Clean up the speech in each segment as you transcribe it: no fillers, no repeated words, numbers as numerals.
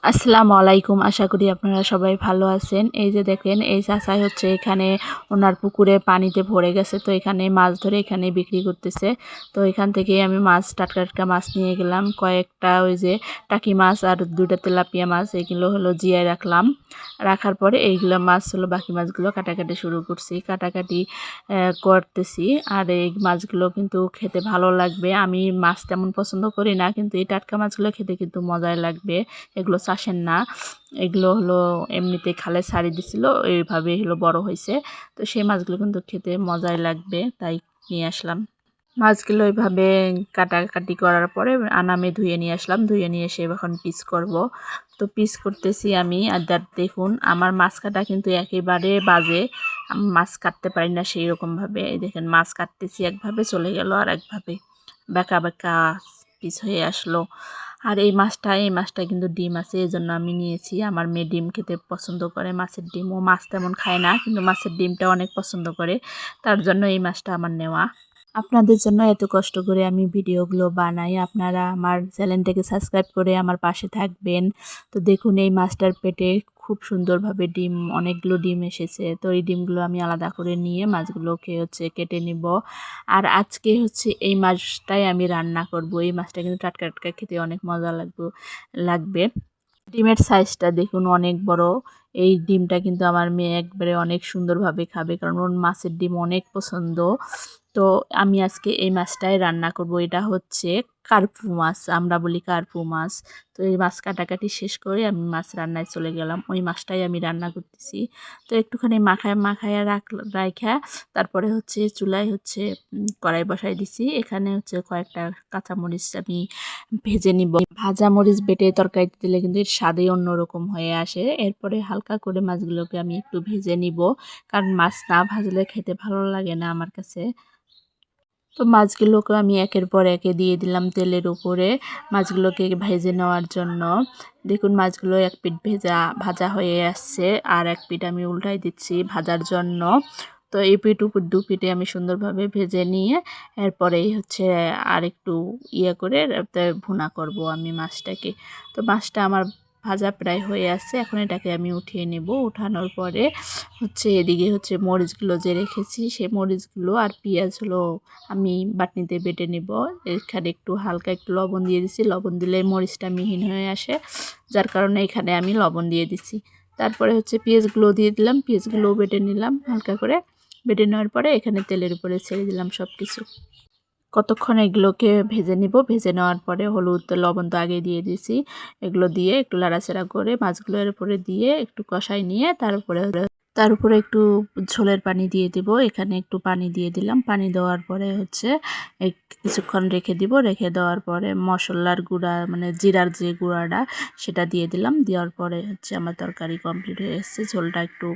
আসসালামু আলাইকুম। আশা করি আপনারা সবাই ভালো আছেন। এই যে দেখেন এই চাচাই হচ্ছে এখানে ওনার পুকুরে পানিতে ভরে গেছে। তো এখানে মাছ ধরে এখানে বিক্রি করতেছে। তো এখান থেকে আমি মাছ টাটকা টাটকা মাছ নিয়ে গেলাম। কয়েকটা ওই যে টাকি মাছ আর ২ টা তেলাপিয়া মাছ এগুলো হলো জিয়ায় রাখলাম। রাখার পরে এইগুলো মাছ হলো বাকি মাছগুলো কাটাকাটি শুরু করছি। কাটাকাটি করতেছি। আর এই মাছগুলো কিন্তু খেতে ভালো লাগবে। আমি মাছ তেমন পছন্দ করি না, কিন্তু এই টাটকা মাছগুলো খেতে কিন্তু মজাই লাগবে। এগুলো চাষের না, এগুলো হলো এমনিতে খালে ছাড়ি দিছিল, এইভাবে হলো বড় হয়েছে। তো সেই মাছগুলো কিন্তু খেতে মজাই লাগবে, তাই নিয়ে আসলাম। মাছগুলো এইভাবে কাটাকাটি করার পরে আনামে ধুয়ে নিয়ে আসলাম। ধুয়ে নিয়ে এসে এখন পিস করব। তো পিস করতেছি আমি। আর দেখুন আমার মাছ কাটা কিন্তু একেবারে বাজে। আমি মাছ কাটতে পারি না সেই রকমভাবে। এই দেখেন মাছ কাটতেছি একভাবে চলে গেল আর একভাবে বেঁকা বেঁকা পিস হয়ে আসলো। আর এই মাছটা কিন্তু ডিম আছে, এই জন্য আমি নিয়েছি। আমার মেয়ে ডিম খেতে পছন্দ করে, মাছের ডিম। ও মাছ তেমন খায় না, কিন্তু মাছের ডিমটা অনেক পছন্দ করে, তার জন্য এই মাছটা আমার নেওয়া। আপনাদের জন্য এত কষ্ট করে আমি ভিডিওগুলো বানাই, আপনারা আমার চ্যানেলটাকে সাবস্ক্রাইব করে আমার পাশে থাকবেন। তো দেখুন এই মাছটার পেটে খুব সুন্দরভাবে ডিম, অনেকগুলো ডিম এসেছে। তো এই ডিমগুলো আমি আলাদা করে নিয়ে মাছগুলোকে হচ্ছে কেটে নিব। আর আজকে হচ্ছে এই মাছটাই আমি রান্না করব। এই মাছটা কিন্তু টাটকা টাটকা খেতে অনেক মজা লাগবে। ডিমের সাইজটা দেখুন অনেক বড়। এই ডিমটা কিন্তু আমার মেয়ে একবারে অনেক সুন্দরভাবে খাবে, কারণ ওর মাছের ডিম অনেক পছন্দ। তো আমি আজকে এই মাছটাই রান্না করব। এটা হচ্ছে কার্পু মাছ, আমরা বলি কার্পু মাছ। তো এই মাছ কাটাকাটি শেষ করে আমি মাছ রান্নায় চলে গেলাম। ওই মাছটাই আমি রান্না করতেছি। তো একটুখানি মাখায় মাখায় রাখা, তারপরে হচ্ছে চুলায় হচ্ছে কড়াই বসাই দিছি। এখানে হচ্ছে কয়েকটা কাঁচামরিচ আমি ভেজে নিব। ভাজা মরিচ বেটে তরকারিতে দিলে কিন্তু এর স্বাদই অন্যরকম হয়ে আসে। এরপরে হালকা করে মাছগুলোকে আমি একটু ভেজে নিব, কারণ মাছ না ভাজলে খেতে ভালো লাগে না আমার কাছে। তো মাছগুলোকে আমি একের পর একে দিয়ে দিলাম তেলের উপরে মাছগুলোকে ভেজে নেওয়ার জন্য। দেখুন মাছগুলো এক পিঠ ভাজা হয়ে আসছে, আর এক পিঠ আমি উল্টাই দিচ্ছি ভাজার জন্য। তো এই পিঠ উপর দু পিঠে আমি সুন্দরভাবে ভেজে নিয়ে এরপরেই হচ্ছে আর একটু করে ভুনা করব আমি মাছটাকে। তো মাছটা আমার ভাজা প্রায় হয়ে আসছে, এখন এটাকে আমি উঠিয়ে নেব। উঠানোর পরে হচ্ছে এদিকে হচ্ছে মরিচগুলো যে রেখেছি সেই মরিচগুলো আর পেঁয়াজ হলো আমি বাটনিতে বেটে নেব। এখানে একটু হালকা একটু লবণ দিয়ে দিছি, লবণ দিলে মরিচটা মিহিন হয়ে আসে, যার কারণে এখানে আমি লবণ দিয়ে দিছি। তারপরে হচ্ছে পেঁয়াজগুলো দিয়ে দিলাম, পেঁয়াজগুলোও বেটে নিলাম হালকা করে। বেটে নেওয়ার পরে এখানে তেলের উপরে ছেড়ে দিলাম সব কিছু। কতক্ষণ এগুলোকে ভেজে নিব। ভেজে নেওয়ার পরে হলুদ লবণ তো আগে দিয়ে দিছি, এগুলো দিয়ে একটু লাড়াচাড়া করে মাছগুলোর উপরে দিয়ে একটু কষাই নিয়ে তার উপরে একটু ঝোলের পানি দিয়ে দিব। এখানে একটু পানি দিয়ে দিলাম। পানি দেওয়ার পরে হচ্ছে কিছুক্ষণ রেখে দিব। রেখে দেওয়ার পরে মশলার গুঁড়া মানে জিরার যে গুঁড়াটা সেটা দিয়ে দিলাম। দেওয়ার পরে হচ্ছে আমার তরকারি কমপ্লিট হয়ে এসেছে। ঝোলটা একটু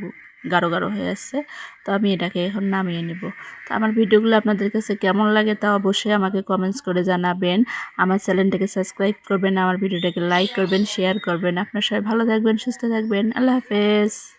গাঢ় গাঢ় হয়ে আসছে। তো আমি এটাকে এখন নামিয়ে নেব। তো আমার ভিডিওগুলো আপনাদের কাছে কেমন লাগে তা অবশ্যই আমাকে কমেন্টস করে জানাবেন। আমার চ্যানেলটাকে সাবস্ক্রাইব করবেন, আমার ভিডিওটাকে লাইক করবেন, শেয়ার করবেন। আপনার সবাই ভালো থাকবেন, সুস্থ থাকবেন। আল্লাহ হাফেজ।